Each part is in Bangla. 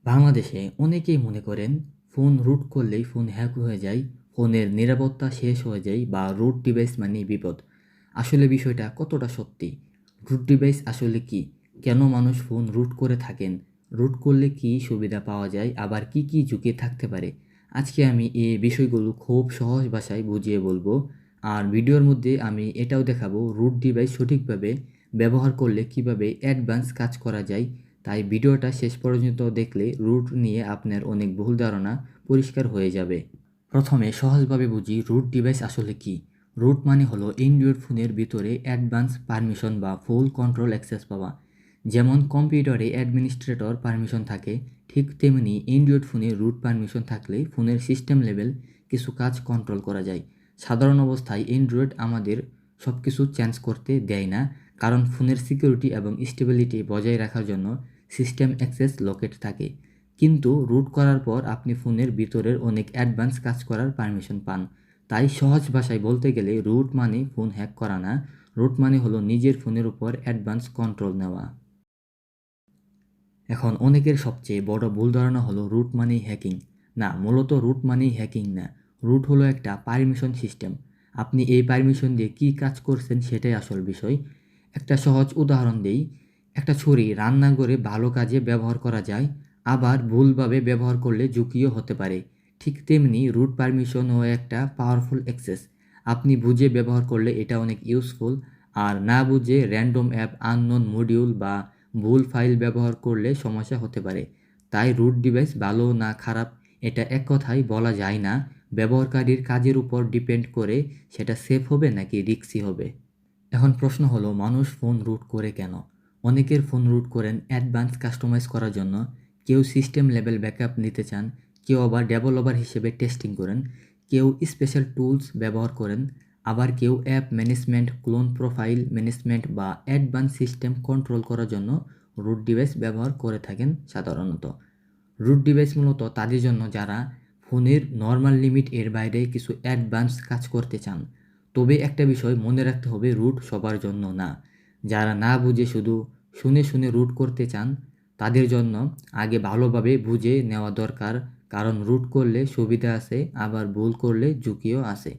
বাংলাদেশে অনেকেই মনে করেন ফোন রুট করলেই ফোন হ্যাক হয়ে যায়, ফোনের নিরাপত্তা শেষ হয়ে যায় বা রুট ডিভাইস মানেই বিপদ। আসলে বিষয়টা কতটা সত্যি? রুট ডিভাইস আসলে কি? কেন মানুষ ফোন রুট করে থাকেন? রুট করলে কি সুবিধা পাওয়া যায়, আবার কি কি ঝুঁকি থাকতে পারে? আজকে আমি এই বিষয়গুলো খুব সহজ ভাষায় বুঝিয়ে বলবো। আর ভিডিওর মধ্যে আমি এটাও দেখাবো রুট ডিভাইস সঠিকভাবে ব্যবহার করলে কিভাবে অ্যাডভান্স কাজ করা যায়। তাই ভিডিওটা শেষ পর্যন্ত দেখলে রুট নিয়ে আপনার অনেক ভুল ধারণা পরিষ্কার হয়ে যাবে। প্রথমে সহজভাবে বুঝি রুট ডিভাইস আসলে কি। রুট মানে হলো অ্যান্ড্রয়েড ফোনের ভিতরে অ্যাডভান্স পারমিশন বা ফুল কন্ট্রোল অ্যাক্সেস পাওয়া। যেমন কম্পিউটারে অ্যাডমিনিস্ট্রেটর পারমিশন থাকে, ঠিক তেমনি অ্যান্ড্রয়েড ফোনে রুট পারমিশন থাকলে ফোনের সিস্টেম লেভেল কিছু কাজ কন্ট্রোল করা যায়। সাধারণ অবস্থায় অ্যান্ড্রয়েড আমাদের সব কিছু চেঞ্জ করতে দেয় না, কারণ ফোনের সিকিউরিটি এবং স্টেবিলিটি বজায় রাখার জন্য সিস্টেম অ্যাক্সেস লকেট থাকে। কিন্তু রুট করার পর আপনি ফোনের ভিতরের অনেক অ্যাডভান্স কাজ করার পারমিশন পান। তাই সহজ ভাষায় বলতে গেলে রুট মানে ফোন হ্যাক করা না, রুট মানে হলো নিজের ফোনের উপর অ্যাডভান্স কন্ট্রোল নেওয়া। এখন অনেকের সবচেয়ে বড় ভুল ধারণা হলো রুট মানেই হ্যাকিং। না, মূলত রুট মানেই হ্যাকিং না। রুট হলো একটা পারমিশন সিস্টেম। আপনি এই পারমিশন দিয়ে কী কাজ করছেন সেটাই আসল বিষয়। একটা সহজ উদাহরণ দেই। একটা ছুরি রান্নাঘরে ভালো কাজে ব্যবহার করা যায়, আবার ভুলভাবে ব্যবহার করলে ঝুঁকিও হতে পারে। ঠিক তেমনি রুট পারমিশনও একটা পাওয়ারফুল অ্যাক্সেস। আপনি বুঝে ব্যবহার করলে এটা অনেক ইউজফুল, আর না বুঝে র্যান্ডম অ্যাপ, আননোন মডিউল বা ভুল ফাইল ব্যবহার করলে সমস্যা হতে পারে। তাই রুট ডিভাইস ভালো না খারাপ এটা এক কথায় বলা যায় না। ব্যবহারকারীর কাজের উপর ডিপেন্ড করে সেটা সেফ হবে নাকি রিস্কি হবে। এখন প্রশ্ন হলো, মানুষ ফোন রুট করে কেন? অনেকের ফোন রুট করেন অ্যাডভান্স কাস্টমাইজ করার জন্য, কেউ সিস্টেম লেভেল ব্যাকআপ নিতে চান, কেউ আবার ডেভেলপার হিসেবে টেস্টিং করেন, কেউ স্পেশাল টুলস ব্যবহার করেন, আবার কেউ app management, clone profile management বা অ্যাডভান্স সিস্টেম কন্ট্রোল করার জন্য রুট ডিভাইস ব্যবহার করে থাকেন সাধারণত। রুট ডিভাইস মূলত তাদের জন্য যারা ফোনের নর্মাল লিমিট এর বাইরে কিছু অ্যাডভান্স কাজ করতে চান। তবে একটা বিষয় মনে রাখতে হবে, রুট সবার জন্য না। যারা না বুঝে শুধু শুনে শুনে রুট করতে চান তাদের জন্য আগে ভালোভাবে বুঝে নেওয়া দরকার, কারণ রুট করলে সুবিধা আছে, আবার ভুল করলে ঝুঁকিও আছে।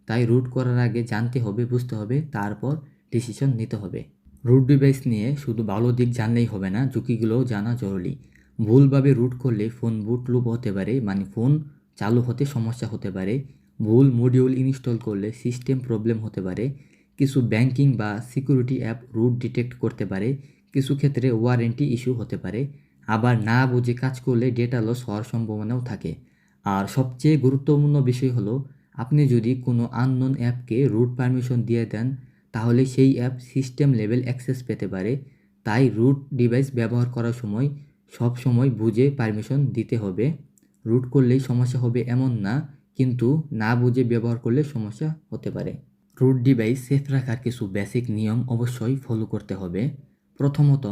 তাই রুট করার আগে জানতে হবে, বুঝতে হবে, তারপর ডিসিশন নিতে হবে। রুট ডিভাইস নিয়ে শুধু ভালো দিক জানলেই হবে না, ঝুঁকিগুলোও জানা জরুরি। ভুলভাবে রুট করলে ফোন বুট লুপ হতে পারে, মানে ফোন চালু হতে সমস্যা হতে পারে। ভুল মডিউল ইনস্টল করলে সিস্টেম প্রবলেম হতে পারে। কিছু ব্যাংকিং বা সিকিউরিটি অ্যাপ রুট ডিটেক্ট করতে পারে। কিছু ক্ষেত্রে ওয়ারেন্টি ইস্যু হতে পারে। আবার না বুঝে কাজ করলে ডেটা লস হওয়ার সম্ভাবনাও থাকে। আর সবচেয়ে গুরুত্বপূর্ণ বিষয় হলো, আপনি যদি কোনো আননোন অ্যাপকে রুট পারমিশন দিয়ে দেন তাহলে সেই অ্যাপ সিস্টেম লেভেল অ্যাক্সেস পেতে পারে। তাই রুট ডিভাইস ব্যবহার করার সময় সব সময় বুঝে পারমিশন দিতে হবে। রুট করলেই সমস্যা হবে এমন না, কিন্তু না বুঝে ব্যবহার করলে সমস্যা হতে পারে। রুট ডিভাইস সেফ রাখার কিছু বেসিক নিয়ম অবশ্যই ফলো করতে হবে। প্রথমত,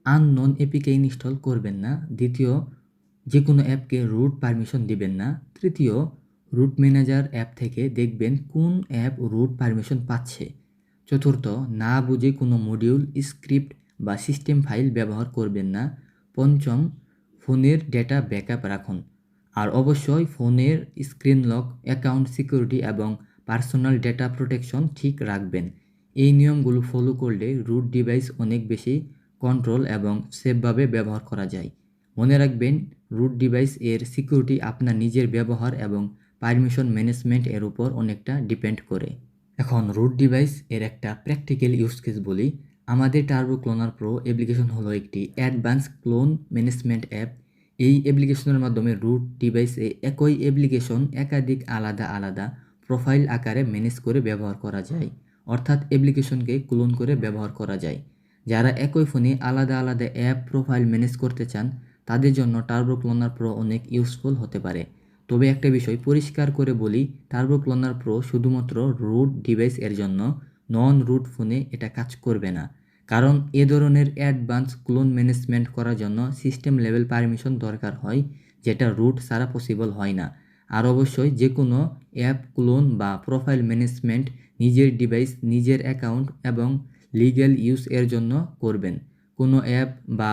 আননোন এপিকে ইনস্টল করবেন না। দ্বিতীয়, যে কোনো অ্যাপকে রুট পারমিশন দিবেন না। তৃতীয়, রুট ম্যানেজার অ্যাপ থেকে দেখবেন কোন অ্যাপ রুট পারমিশন পাচ্ছে। চতুর্থ, না বুঝে কোনো মডিউল, স্ক্রিপ্ট বা সিস্টেম ফাইল ব্যবহার করবেন না। পঞ্চম, ফোনের ডেটা ব্যাকআপ রাখুন। আর অবশ্যই ফোনের স্ক্রিন লক, অ্যাকাউন্ট সিকিউরিটি এবং পার্সোনাল ডেটা প্রোটেকশন ঠিক রাখবেন। এই নিয়মগুলো ফলো করলে রুট ডিভাইস অনেক বেশি কন্ট্রোল এবং সেফভাবে ব্যবহার করা যায়। মনে রাখবেন, রুট ডিভাইস এর সিকিউরিটি আপনার নিজের ব্যবহার এবং পারমিশন ম্যানেজমেন্ট এর উপর অনেকটা ডিপেন্ড করে। এখন রুট ডিভাইস এর একটা প্র্যাকটিক্যাল ইউজ কেস বলি। আমাদের টার্বো ক্লোনার প্রো অ্যাপ্লিকেশন হলো একটি অ্যাডভান্স ক্লোন ম্যানেজমেন্ট অ্যাপ। এই অ্যাপ্লিকেশনের মাধ্যমে রুট ডিভাইসে একই অ্যাপ্লিকেশন একাধিক আলাদা আলাদা প্রোফাইল আকারে ম্যানেজ করে ব্যবহার করা যায়, অর্থাৎ অ্যাপ্লিকেশনকে ক্লোন করে ব্যবহার করা যায়। যারা একই ফোনে আলাদা আলাদা অ্যাপ প্রোফাইল ম্যানেজ করতে চান তাদের জন্য টার্বো ক্লোনার প্রো অনেক ইউজফুল হতে পারে। তবে একটা বিষয় পরিষ্কার করে বলি, টার্বো ক্লোনার প্রো শুধুমাত্র রুট ডিভাইস এর জন্য, নন রুট ফোনে এটা কাজ করবে না। কারণ এ ধরনের অ্যাডভান্স ক্লোন ম্যানেজমেন্ট করার জন্য সিস্টেম লেভেল পারমিশন দরকার হয়, যেটা রুট ছাড়া পসিবল হয় না। আর অবশ্যই যে কোনো অ্যাপ ক্লোন বা প্রোফাইল ম্যানেজমেন্ট নিজের ডিভাইস, নিজের অ্যাকাউন্ট এবং লিগ্যাল ইউজ এর জন্য করবেন। কোনো অ্যাপ বা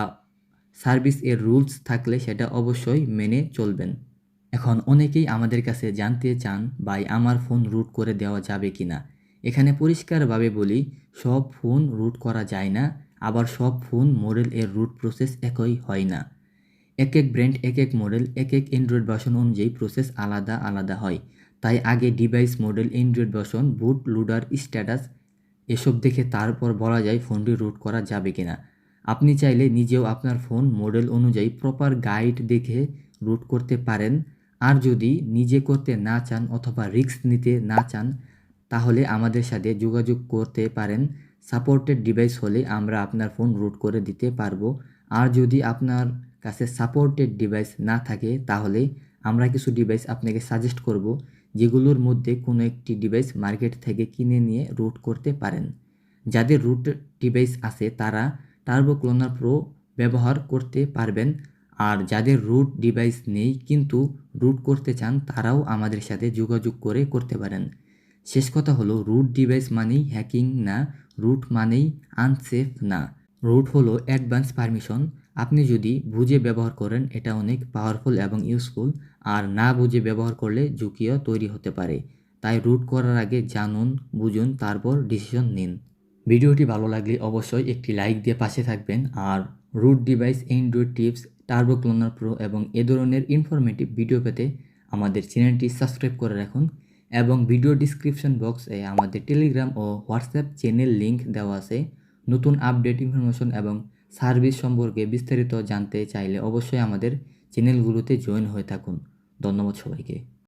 সার্ভিস এর রুলস থাকলে সেটা অবশ্যই মেনে চলবেন। এখন অনেকেই আমাদের কাছে জানতে চান, ভাই আমার ফোন রুট করে দেওয়া যাবে কিনা। এখানে পরিষ্কারভাবে বলি, সব ফোন রুট করা যায় না, আবার সব ফোন মডেল এর রুট প্রসেস একই হয় না। এক এক ব্র্যান্ড, এক এক মডেল, এক এক অ্যান্ড্রয়েড ভার্সন অনুযায়ী প্রসেস আলাদা আলাদা হয়। তাই আগে ডিভাইস মডেল, অ্যান্ড্রয়েড ভার্সন, বুট লোডার স্ট্যাটাস এসব দেখে তারপর বলা যায় ফোনটি রুট করা যাবে কিনা। আপনি চাইলে নিজেও আপনার ফোন মডেল অনুযায়ী প্রপার গাইড দেখে রুট করতে পারেন। আর যদি নিজে করতে না চান অথবা রিস্ক নিতে না চান, তাহলে আমাদের সাথে যোগাযোগ করতে পারেন। সাপোর্টেড ডিভাইস হলে আমরা আপনার ফোন রুট করে দিতে পারবো। আর যদি আপনার কাছে সাপোর্টেড ডিভাইস না থাকে, তাহলে আমরা কিছু ডিভাইস আপনাকে সাজেস্ট করব, যেগুলোর মধ্যে কোনো একটি ডিভাইস মার্কেট থেকে কিনে নিয়ে রুট করতে পারেন। যাদের রুট ডিভাইস আছে তারা টার্বো ক্লোনার প্রো ব্যবহার করতে পারবেন। আর যাদের রুট ডিভাইস নেই কিন্তু রুট করতে চান, তারাও আমাদের সাথে যোগাযোগ করে করতে পারেন। শেষ কথা হলো, রুট ডিভাইস মানেই হ্যাকিং না, রুট মানেই আনসেফ না। রুট হলো অ্যাডভান্স পারমিশন। আপনি যদি বুঝে ব্যবহার করেন এটা অনেক পাওয়ারফুল এবং ইউজফুল, আর না বুঝে ব্যবহার করলে ঝুঁকিও তৈরি হতে পারে। তাই রুট করার আগে জানুন, বুঝুন, তারপর ডিসিশন নিন। ভিডিওটি ভালো লাগলে অবশ্যই একটি লাইক দিয়ে পাশে থাকবেন। আর root device, android tips, turbo cloner pro এবং এ ধরনের ইনফরমেটিভ ভিডিও পেতে আমাদের চ্যানেলটি সাবস্ক্রাইব করে রাখুন। এবং ভিডিও ডিসক্রিপশন বক্সে আমাদের টেলিগ্রাম ও হোয়াটসঅ্যাপ চ্যানেল লিংক দেওয়া আছে। নতুন আপডেট, ইনফরমেশন এবং সার্ভিস সম্পর্কে বিস্তারিত জানতে চাইলে অবশ্যই আমাদের চ্যানেলগুলোতে জয়েন হয়ে থাকুন। ধন্যবাদ সবাইকে।